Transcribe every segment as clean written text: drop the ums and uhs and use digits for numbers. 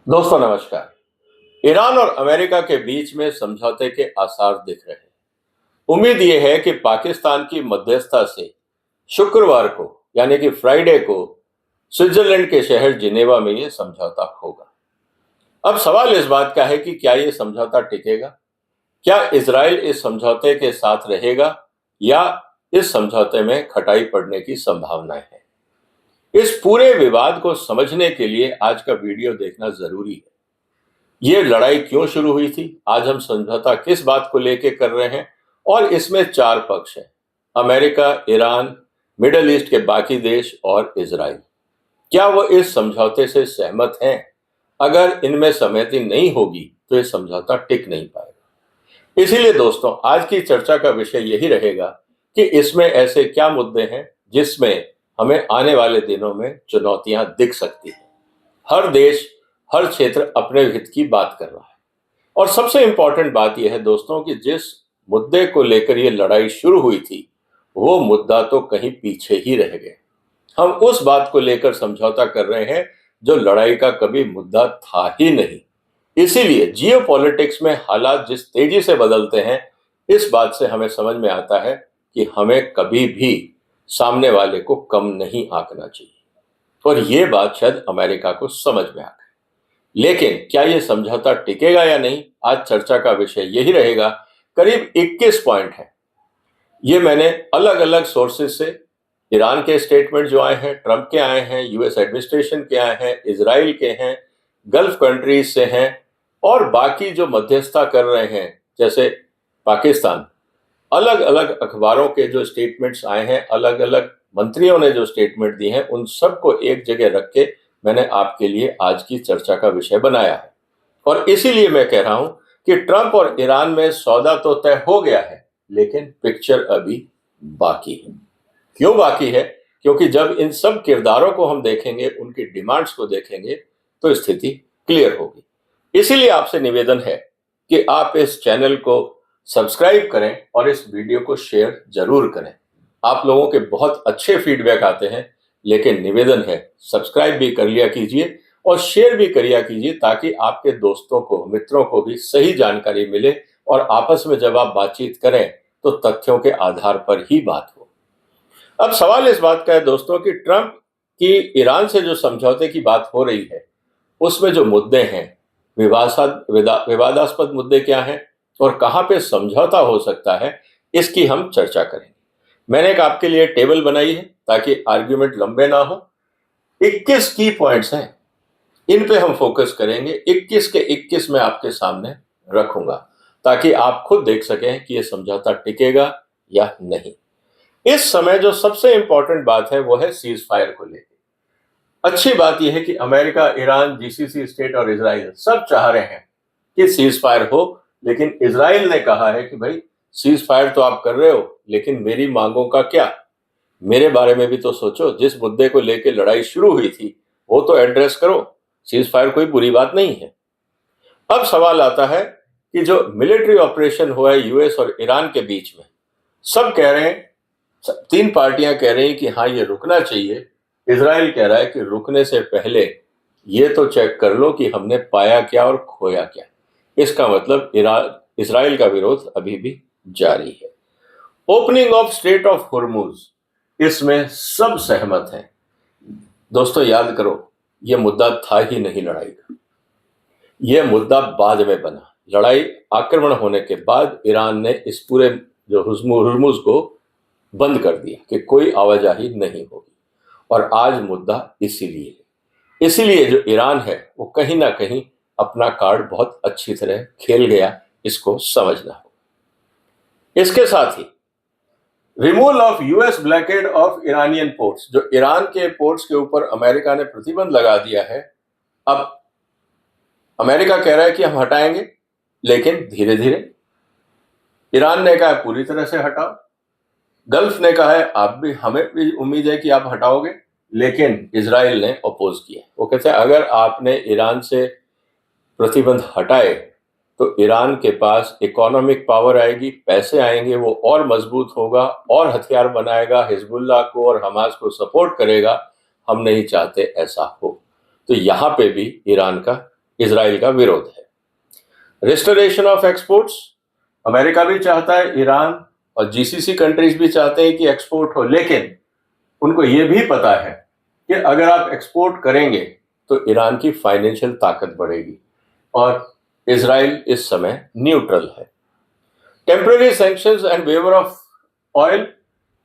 दोस्तों नमस्कार। ईरान और अमेरिका के बीच में समझौते के आसार दिख रहे हैं। उम्मीद यह है कि पाकिस्तान की मध्यस्थता से शुक्रवार को यानी कि फ्राइडे को स्विट्जरलैंड के शहर जिनेवा में यह समझौता होगा। अब सवाल इस बात का है कि क्या यह समझौता टिकेगा? क्या इजराइल इस समझौते के साथ रहेगा या इस समझौते में खटाई पड़ने की संभावनाएं हैं? इस पूरे विवाद को समझने के लिए आज का वीडियो देखना जरूरी है। ये लड़ाई क्यों शुरू हुई थी, आज हम समझौता किस बात को लेकर कर रहे हैं और इसमें चार पक्ष हैं: अमेरिका, ईरान, मिडल ईस्ट के बाकी देश और इजराइल। क्या वो इस समझौते से सहमत हैं? अगर इनमें सहमति नहीं होगी तो ये समझौता टिक नहीं पाएगा। इसीलिए दोस्तों, आज की चर्चा का विषय यही रहेगा कि इसमें ऐसे क्या मुद्दे हैं जिसमें हमें आने वाले दिनों में चुनौतियां दिख सकती हैं। हर देश, हर क्षेत्र अपने हित की बात कर रहा है और सबसे इंपॉर्टेंट बात यह है दोस्तों कि जिस मुद्दे को लेकर ये लड़ाई शुरू हुई थी वो मुद्दा तो कहीं पीछे ही रह गए। हम उस बात को लेकर समझौता कर रहे हैं जो लड़ाई का कभी मुद्दा था ही नहीं। इसीलिए जियोपॉलिटिक्स में हालात जिस तेजी से बदलते हैं, इस बात से हमें समझ में आता है कि हमें कभी भी सामने वाले को कम नहीं आंकना चाहिए। और ये बात शायद अमेरिका को समझ में आ गई। लेकिन क्या ये समझौता टिकेगा या नहीं, आज चर्चा का विषय यही रहेगा। करीब 21 पॉइंट है। ये मैंने अलग अलग सोर्सेज से, ईरान के स्टेटमेंट जो आए हैं, ट्रंप के आए हैं, यूएस एडमिनिस्ट्रेशन के आए हैं, इजराइल के हैं, गल्फ कंट्रीज से हैं और बाकी जो मध्यस्थता कर रहे हैं जैसे पाकिस्तान, अलग अलग अखबारों के जो स्टेटमेंट्स आए हैं, अलग अलग मंत्रियों ने जो स्टेटमेंट दिए हैं, उन सबको एक जगह रख के मैंने आपके लिए आज की चर्चा का विषय बनाया है। और इसीलिए मैं कह रहा हूं कि ट्रंप और ईरान में सौदा तो तय हो गया है, लेकिन पिक्चर अभी बाकी है। क्यों बाकी है? क्योंकि जब इन सब किरदारों को हम देखेंगे, उनकी डिमांड्स को देखेंगे, तो स्थिति क्लियर होगी। इसीलिए आपसे निवेदन है कि आप इस चैनल को सब्सक्राइब करें और इस वीडियो को शेयर जरूर करें। आप लोगों के बहुत अच्छे फीडबैक आते हैं, लेकिन निवेदन है सब्सक्राइब भी कर लिया कीजिए और शेयर भी करिया कीजिए ताकि आपके दोस्तों को, मित्रों को भी सही जानकारी मिले और आपस में जब आप बातचीत करें तो तथ्यों के आधार पर ही बात हो। अब सवाल इस बात का है दोस्तों कि ट्रंप की ईरान से जो समझौते की बात हो रही है उसमें जो मुद्दे हैं, विवादास्पद मुद्दे क्या हैं और कहां पे समझौता हो सकता है, इसकी हम चर्चा करेंगे। मैंने एक आपके लिए टेबल बनाई है ताकि आर्ग्यूमेंट लंबे ना हो। 21 की पॉइंट्स हैं, इन पे हम फोकस करेंगे। 21 के 21 मैं आपके सामने रखूंगा ताकि आप खुद देख सकें कि यह समझौता टिकेगा या नहीं। इस समय जो सबसे इंपॉर्टेंट बात है वो है सीज फायर को लेकर। अच्छी बात यह है कि अमेरिका, ईरान, जीसीसी स्टेट और इजराइल सब चाह रहे हैं कि सीज फायर हो, लेकिन इजराइल ने कहा है कि भाई सीज फायर तो आप कर रहे हो, लेकिन मेरी मांगों का क्या? मेरे बारे में भी तो सोचो। जिस मुद्दे को लेकर लड़ाई शुरू हुई थी वो तो एड्रेस करो। सीज फायर कोई बुरी बात नहीं है। अब सवाल आता है कि जो मिलिट्री ऑपरेशन हुआ है यूएस और ईरान के बीच में, सब कह रहे हैं, तीन पार्टियां कह रही हैं कि हाँ ये रुकना चाहिए। इजराइल कह रहा है कि रुकने से पहले ये तो चेक कर लो कि हमने पाया क्या और खोया क्या। इसका मतलब इजराइल का विरोध अभी भी जारी है। ओपनिंग ऑफ स्ट्रेट ऑफ हुर्मुज, इसमें सब सहमत हैं। दोस्तों याद करो, यह मुद्दा था ही नहीं लड़ाई का, यह मुद्दा बाद में बना। लड़ाई आक्रमण होने के बाद ईरान ने इस पूरे जो हुर्मुज को बंद कर दिया कि कोई आवाजाही नहीं होगी। और आज मुद्दा इसीलिए जो ईरान है वो कहीं ना कहीं अपना कार्ड बहुत अच्छी तरह खेल गया, इसको समझना हो। इसके साथ ही removal of US blockade of Iranian ports, जो ईरान के पोर्ट्स के ऊपर अमेरिका ने प्रतिबंध लगा दिया है, अब अमेरिका कह रहा है कि हम हटाएंगे, लेकिन धीरे धीरे। ईरान ने कहा पूरी तरह से हटाओ। गल्फ ने कहा है आप भी, हमें भी उम्मीद है कि आप हटाओगे, लेकिन इजराइल ने अपोज किया। वो कहते हैं अगर आपने ईरान से प्रतिबंध हटाए तो ईरान के पास इकोनॉमिक पावर आएगी, पैसे आएंगे, वो और मजबूत होगा और हथियार बनाएगा, हिजबुल्लाह को और हमास को सपोर्ट करेगा। हम नहीं चाहते ऐसा हो। तो यहाँ पे भी ईरान का इजराइल का विरोध है। रिस्टोरेशन ऑफ एक्सपोर्ट्स, अमेरिका भी चाहता है, ईरान और जीसीसी कंट्रीज भी चाहते हैं कि एक्सपोर्ट हो, लेकिन उनको ये भी पता है कि अगर आप एक्सपोर्ट करेंगे तो ईरान की फाइनेंशियल ताकत बढ़ेगी और इजराइल इस समय न्यूट्रल है। Temporary sanctions and waiver of oil,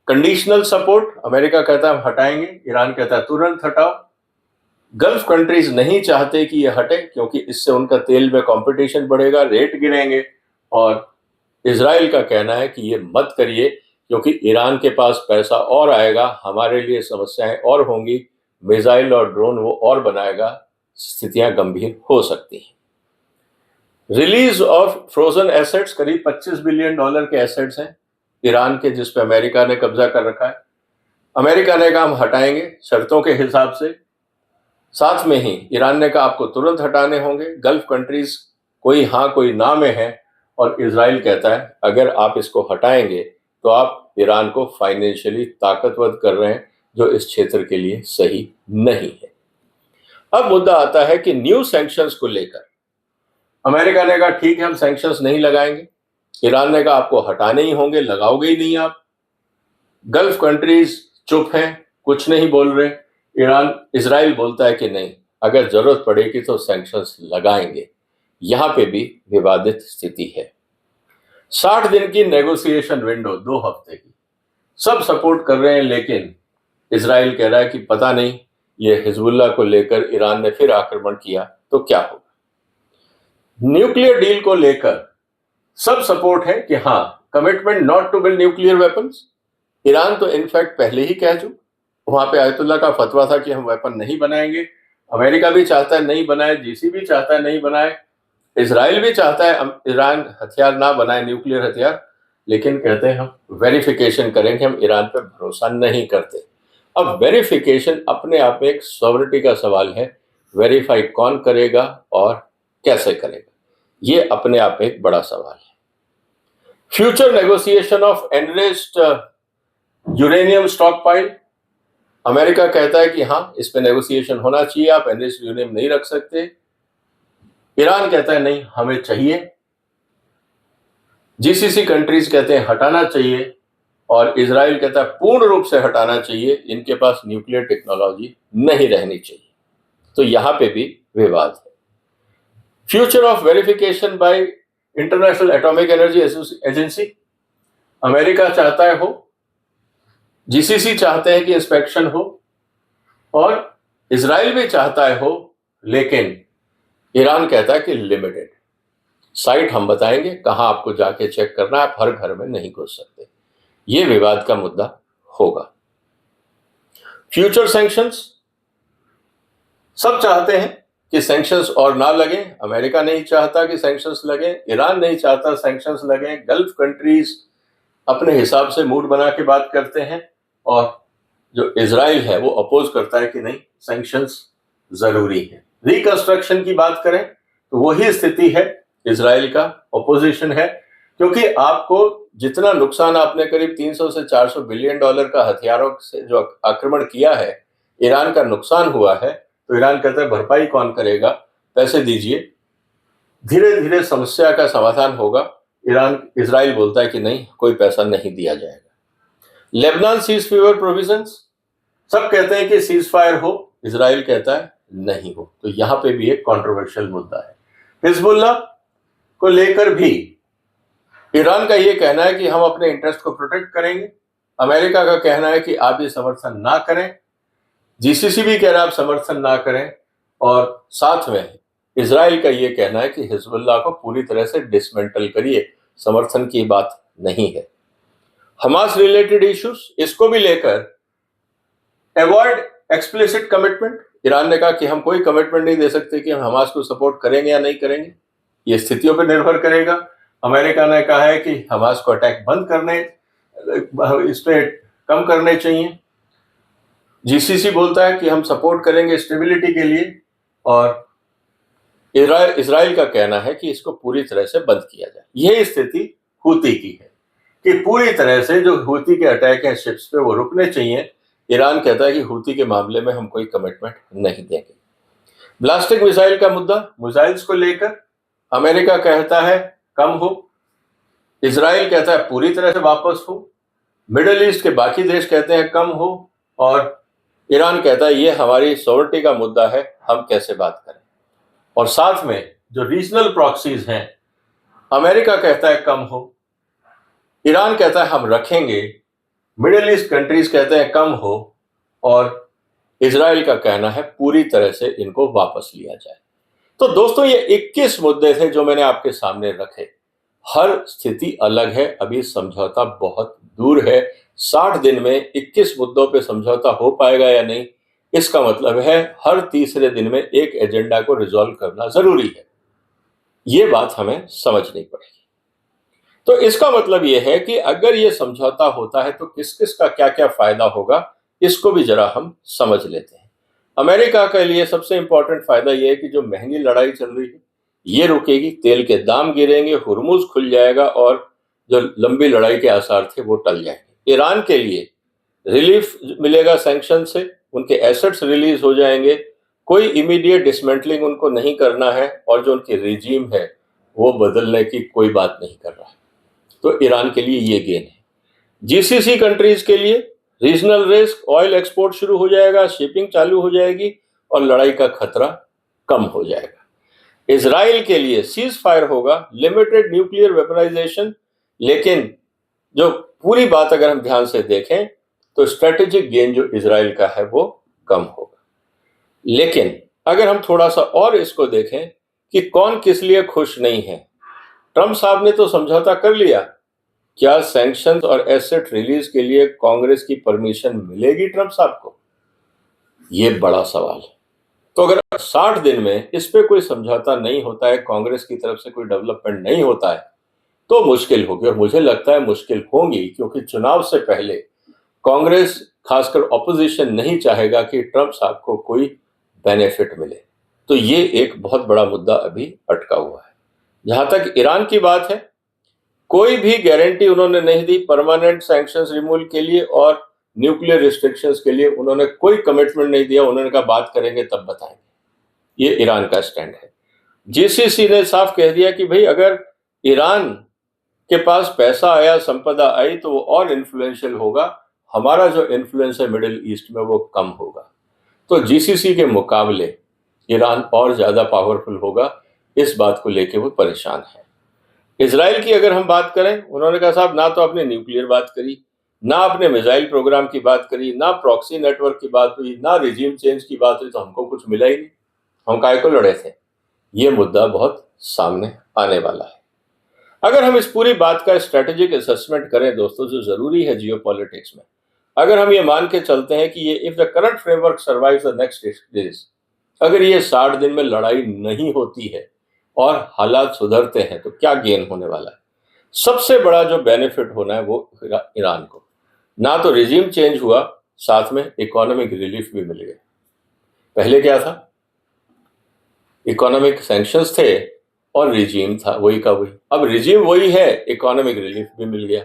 conditional support, America कहता है हम हटाएंगे, ईरान कहता है तुरंत हटाओ। गल्फ कंट्रीज नहीं चाहते कि ये हटे क्योंकि इससे उनका तेल में कंपटीशन बढ़ेगा, रेट गिरेंगे, और इजराइल का कहना है कि ये मत करिए क्योंकि ईरान के पास पैसा और आएगा, हमारे लिए समस्याएं और होंगी, मिसाइल और ड्रोन वो और बनाएगा, स्थितियां गंभीर हो सकती हैं। रिलीज ऑफ फ्रोजन एसेट्स, करीब $25 बिलियन के एसेट्स हैं ईरान के जिस पे अमेरिका ने कब्जा कर रखा है। अमेरिका ने कहा हम हटाएंगे शर्तों के हिसाब से, साथ में ही ईरान ने कहा आपको तुरंत हटाने होंगे। गल्फ कंट्रीज कोई हाँ कोई ना में है और इजराइल कहता है अगर आप इसको हटाएंगे तो आप ईरान को फाइनेंशियली ताकतवर कर रहे हैं, जो इस क्षेत्र के लिए सही नहीं है। अब मुद्दा आता है कि न्यू सैंक्शंस को लेकर अमेरिका ने कहा ठीक है हम सैंक्शंस नहीं लगाएंगे, ईरान ने कहा आपको हटाने ही होंगे, लगाओगे ही नहीं आप। गल्फ कंट्रीज चुप हैं, कुछ नहीं बोल रहे। इजराइल बोलता है कि नहीं, अगर जरूरत पड़ेगी तो सैंक्शंस लगाएंगे। यहां पे भी विवादित स्थिति है। 60 दिन की नेगोशिएशन विंडो, 2 हफ्ते की, सब सपोर्ट कर रहे हैं, लेकिन इजराइल कह रहा है कि पता नहीं ये हिजबुल्लाह को लेकर ईरान ने फिर आक्रमण किया तो क्या होगा। न्यूक्लियर डील को लेकर सब सपोर्ट है कि हाँ, commitment not to build nuclear weapons. Iran तो इनफैक्ट पहले ही कह चुका, वहां पे आयतुल्ला का फतवा था कि हम वेपन नहीं बनाएंगे। अमेरिका भी चाहता है नहीं बनाए, जीसी भी चाहता है नहीं बनाए, इजराइल भी चाहता है ईरान हथियार ना बनाए, न्यूक्लियर हथियार, लेकिन कहते हैं हम वेरिफिकेशन करेंगे, हम ईरान पर भरोसा नहीं करते। अब वेरिफिकेशन अपने आप में एक सॉवरिटी का सवाल है, वेरीफाई कौन करेगा और कैसे करेगा, ये अपने आप में एक बड़ा सवाल है। Future negotiation of enriched uranium stock pile, America कहता है कि हाँ इस पे नेगोशिएशन होना चाहिए, आप एनरिच्ड यूरेनियम नहीं रख सकते। ईरान कहता है नहीं हमें चाहिए, जीसीसी कंट्रीज कहते हैं हटाना चाहिए, और इजराइल कहता है पूर्ण रूप से हटाना चाहिए, इनके पास न्यूक्लियर टेक्नोलॉजी नहीं रहनी चाहिए। तो यहां पे भी विवाद है। Future of verification bye international atomic energy agency, America चाहता है हो, जीसीसी चाहते हैं कि इंस्पेक्शन हो, और इजराइल भी चाहता है हो, लेकिन ईरान कहता है कि लिमिटेड साइट हम बताएंगे कहां आपको जाके चेक करना है, आप हर घर में नहीं घुस सकते। ये विवाद का मुद्दा होगा। फ्यूचर सैंक्शंस, सब चाहते हैं कि सैंक्शंस और ना लगे, अमेरिका नहीं चाहता कि सैंक्शंस लगे, ईरान नहीं चाहता सैंक्शंस लगे, गल्फ कंट्रीज अपने हिसाब से मूड बना के बात करते हैं, और जो इजराइल है वो अपोज करता है कि नहीं सैंक्शंस जरूरी है। रिकंस्ट्रक्शन की बात करें तो वही स्थिति है, इजराइल का अपोजिशन है, क्योंकि आपको जितना नुकसान आपने करीब 300 से 400 बिलियन डॉलर का हथियारों से जो आक्रमण किया है, ईरान का नुकसान हुआ है, तो ईरान कहता है भरपाई कौन करेगा, पैसे दीजिए, धीरे धीरे समस्या का समाधान होगा। इजराइल बोलता है कि नहीं कोई पैसा नहीं दिया जाएगा। लेबनान सीज फायर प्रोविजंस, सब कहते हैं कि सीज फायर हो, इजराइल कहता है नहीं हो, तो यहां पे भी एक कंट्रोवर्शियल मुद्दा है। हिजबुल्लाह को लेकर भी ईरान का यह कहना है कि हम अपने इंटरेस्ट को प्रोटेक्ट करेंगे, अमेरिका का कहना है कि आप ये समर्थन ना करें, जीसीसी भी कह रहा है आप समर्थन ना करें, और साथ में इजराइल का यह कहना है कि हिजबुल्लाह को पूरी तरह से डिसमेंटल करिए, समर्थन की बात नहीं है। हमास रिलेटेड इश्यूज, इसको भी लेकर अवॉइड एक्सप्लिसिट कमिटमेंट, ईरान ने कहा कि हम कोई कमिटमेंट नहीं दे सकते कि हम हमास को सपोर्ट करेंगे या नहीं करेंगे, ये स्थितियों पर निर्भर करेगा। अमेरिका ने कहा है कि हमास को अटैक बंद करने, इस पे कम करने चाहिए। जीसीसी बोलता है कि हम सपोर्ट करेंगे स्टेबिलिटी के लिए, और इजराइल का कहना है कि इसको पूरी तरह से बंद किया जाए। यही स्थिति हूती की है कि पूरी तरह से जो हूती के अटैक हैं शिप्स पे वो रुकने चाहिए। ईरान कहता है कि हूती के मामले में हम कोई कमिटमेंट नहीं देंगे। ब्लास्टिक मिसाइल का मुद्दा, मिसाइल्स को लेकर अमेरिका कहता है कम हो, इजराइल कहता है पूरी तरह से वापस हो, मिडिल ईस्ट के बाकी देश कहते हैं कम हो, और ईरान कहता है ये हमारी सॉवरेनिटी का मुद्दा है, हम कैसे बात करें। और साथ में जो रीजनल प्रॉक्सीज हैं, अमेरिका कहता है कम हो, ईरान कहता है हम रखेंगे, मिडिल ईस्ट कंट्रीज कहते हैं कम हो, और इजराइल का कहना है पूरी तरह से इनको वापस लिया जाए। तो दोस्तों ये 21 मुद्दे थे जो मैंने आपके सामने रखे। हर स्थिति अलग है, अभी समझौता बहुत दूर है। 60 दिन में 21 मुद्दों पे समझौता हो पाएगा या नहीं, इसका मतलब है हर तीसरे दिन में एक एजेंडा को रिजॉल्व करना जरूरी है। ये बात हमें समझनी पड़ेगी। तो इसका मतलब यह है कि अगर ये समझौता होता है तो किस किस का क्या क्या फायदा होगा, इसको भी जरा हम समझ लेते हैं। अमेरिका के लिए सबसे इंपॉर्टेंट फायदा यह है कि जो महंगी लड़ाई चल रही है ये रुकेगी, तेल के दाम गिरेंगे, हुर्मुज खुल जाएगा और जो लंबी लड़ाई के आसार थे वो टल जाएंगे। ईरान के लिए रिलीफ मिलेगा सैंक्शन से, उनके एसेट्स रिलीज हो जाएंगे, कोई इमीडिएट डिसमेंटलिंग उनको नहीं करना है, और जो उनकी रिजीम है वो बदलने की कोई बात नहीं कर रहा है। तो ईरान के लिए ये गेन है। जीसीसी कंट्रीज के लिए रीजनल रिस्क, ऑयल एक्सपोर्ट शुरू हो जाएगा, शिपिंग चालू हो जाएगी और लड़ाई का खतरा कम हो जाएगा। इजराइल के लिए सीज फायर होगा, लिमिटेड न्यूक्लियर वेपनाइजेशन, लेकिन जो पूरी बात अगर हम ध्यान से देखें तो स्ट्रेटेजिक गेन जो इजराइल का है वो कम होगा। लेकिन अगर हम थोड़ा सा और इसको देखें कि कौन किस लिए खुश नहीं है, ट्रंप साहब ने तो समझौता कर लिया, क्या सैंक्शंस और एसेट रिलीज के लिए कांग्रेस की परमिशन मिलेगी ट्रंप साहब को? ये बड़ा सवाल है। तो अगर 60 दिन में इस पे कोई समझौता नहीं होता है, कांग्रेस की तरफ से कोई डेवलपमेंट नहीं होता है, तो मुश्किल होगी, और मुझे लगता है मुश्किल होगी, क्योंकि चुनाव से पहले कांग्रेस खासकर ऑपोजिशन नहीं चाहेगा कि ट्रंप साहब को कोई बेनिफिट मिले। तो ये एक बहुत बड़ा मुद्दा अभी अटका हुआ है। जहां तक ईरान की बात है, कोई भी गारंटी उन्होंने नहीं दी परमानेंट सैंक्शंस रिमूवल के लिए और न्यूक्लियर रिस्ट्रिक्शंस के लिए, उन्होंने कोई कमिटमेंट नहीं दिया। उन्होंने कहा बात करेंगे तब बताएंगे। ये ईरान का स्टैंड है। जीसीसी ने साफ कह दिया कि भाई अगर ईरान के पास पैसा आया, संपदा आई, तो वो और इन्फ्लुएंशियल होगा, हमारा जो इन्फ्लुएंस है मिडिल ईस्ट में वो कम होगा। तो जीसीसी के मुकाबले ईरान और ज्यादा पावरफुल होगा, इस बात को लेके वो परेशान है। इजराइल की अगर हम बात करें, उन्होंने कहा साहब ना तो आपने न्यूक्लियर बात करी, ना आपने मिसाइल प्रोग्राम की बात करी, ना प्रॉक्सी नेटवर्क की बात हुई, ना रिजीम चेंज की बात हुई, तो हमको कुछ मिला ही नहीं, हम काहे को लड़े थे। ये मुद्दा बहुत सामने आने वाला है। अगर हम इस पूरी बात का स्ट्रेटेजिक असेसमेंट करें दोस्तों, जो जरूरी है जियोपॉलिटिक्स में, अगर हम ये मान के चलते हैं कि ये if the current framework survives the next days, अगर ये 60 दिन में लड़ाई नहीं होती है और हालात सुधरते हैं, तो क्या गेन होने वाला है? सबसे बड़ा जो बेनिफिट होना है वो ईरान को, ना तो रिजीम चेंज हुआ, साथ में इकोनॉमिक रिलीफ भी मिल गया। पहले क्या था, इकोनॉमिक सैंक्शंस थे और रिजीम था वही का वही, अब रिजीम वही है, इकोनॉमिक रिलीफ भी मिल गया।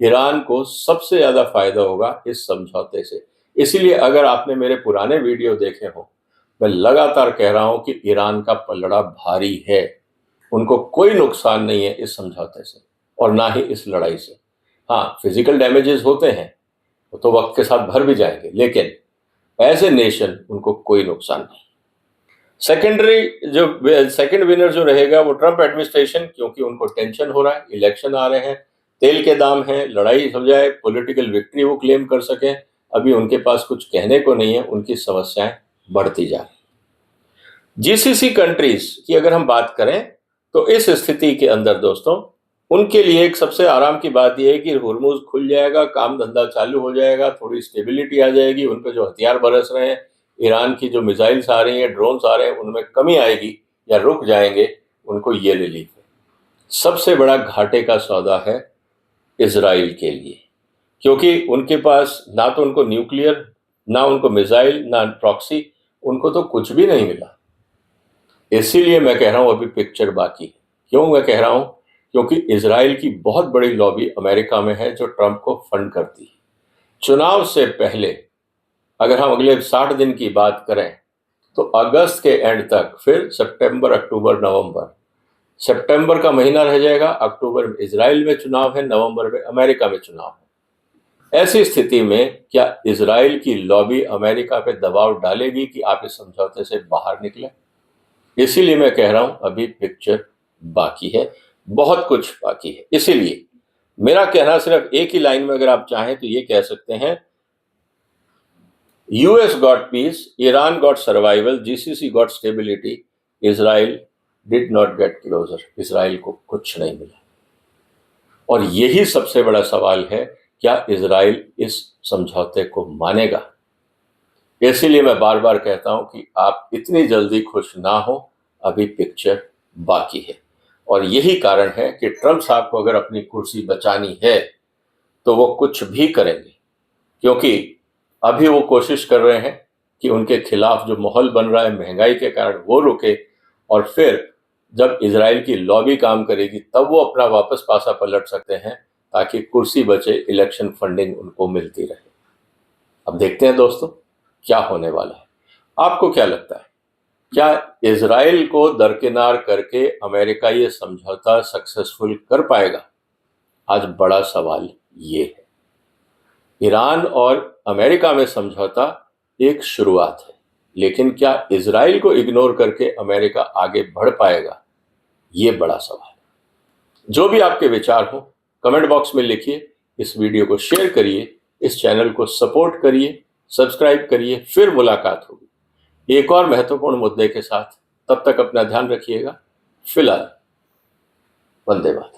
ईरान को सबसे ज्यादा फायदा होगा इस समझौते से। इसीलिए अगर आपने मेरे पुराने वीडियो देखे हो, मैं लगातार कह रहा हूं कि ईरान का पलड़ा भारी है, उनको कोई नुकसान नहीं है इस समझौते से और ना ही इस लड़ाई से। हाँ, फिजिकल डैमेजेस होते हैं, वो तो वक्त के साथ भर भी जाएंगे, लेकिन एज ए नेशन उनको कोई नुकसान नहीं। सेकंड विनर जो रहेगा वो ट्रंप एडमिनिस्ट्रेशन, क्योंकि उनको टेंशन हो रहा है, इलेक्शन आ रहे हैं, तेल के दाम हैं, लड़ाई हो जाए, पॉलिटिकल विक्ट्री वो क्लेम कर सकें, अभी उनके पास कुछ कहने को नहीं है, उनकी समस्याएं बढ़ती जा रही। जीसीसी कंट्रीज की अगर हम बात करें तो इस स्थिति के अंदर दोस्तों उनके लिए एक सबसे आराम की बात यह है कि हुर्मुज खुल जाएगा, काम धंधा चालू हो जाएगा, थोड़ी स्टेबिलिटी आ जाएगी, उन पर जो हथियार बरस रहे हैं, ईरान की जो मिसाइल्स आ रही हैं, ड्रोन्स आ रहे हैं, उनमें कमी आएगी या रुक जाएंगे, उनको ये रिलीफ है। सबसे बड़ा घाटे का सौदा है इजराइल के लिए, क्योंकि उनके पास ना तो उनको न्यूक्लियर, ना उनको मिसाइल, ना प्रॉक्सी, उनको तो कुछ भी नहीं मिला। इसीलिए मैं कह रहा हूं अभी पिक्चर बाकी है। क्यों मैं कह रहा हूं? क्योंकि इजराइल की बहुत बड़ी लॉबी अमेरिका में है जो ट्रंप को फंड करती है। चुनाव से पहले अगर हम अगले 60 दिन की बात करें तो अगस्त के एंड तक फिर सितंबर, अक्टूबर, नवंबर, सितंबर का महीना रह जाएगा, अक्टूबर में इजराइल में चुनाव है, नवंबर में अमेरिका में चुनाव है। ऐसी स्थिति में क्या इजराइल की लॉबी अमेरिका पे दबाव डालेगी कि आप इस समझौते से बाहर निकले? इसीलिए मैं कह रहा हूं अभी पिक्चर बाकी है, बहुत कुछ बाकी है। इसीलिए मेरा कहना सिर्फ एक ही लाइन में अगर आप चाहें तो ये कह सकते हैं, US got peace, Iran got survival, GCC got stability, Israel did not get closure. Israel को कुछ नहीं मिला। और यही सबसे बड़ा सवाल है, क्या इजराइल इस समझौते को मानेगा? इसीलिए मैं बार बार कहता हूं कि आप इतनी जल्दी खुश ना हो, अभी पिक्चर बाकी है। और यही कारण है कि ट्रंप साहब को अगर अपनी कुर्सी बचानी है तो वो कुछ भी करेंगे, क्योंकि अभी वो कोशिश कर रहे हैं कि उनके खिलाफ जो माहौल बन रहा है महंगाई के कारण वो रुके, और फिर जब इजराइल की लॉबी काम करेगी तब वो अपना वापस पासा पलट सकते हैं, ताकि कुर्सी बचे, इलेक्शन फंडिंग उनको मिलती रहे। अब देखते हैं दोस्तों क्या होने वाला है। आपको क्या लगता है, क्या इजराइल को दरकिनार करके अमेरिका ये समझौता सक्सेसफुल कर पाएगा? आज बड़ा सवाल ये है। ईरान और अमेरिका में समझौता एक शुरुआत है, लेकिन क्या इजराइल को इग्नोर करके अमेरिका आगे बढ़ पाएगा? ये बड़ा सवाल है। जो भी आपके विचार हो कमेंट बॉक्स में लिखिए, इस वीडियो को शेयर करिए, इस चैनल को सपोर्ट करिए, सब्सक्राइब करिए। फिर मुलाकात होगी एक और महत्वपूर्ण मुद्दे के साथ। तब तक अपना ध्यान रखिएगा। फिलहाल वंदे मातरम।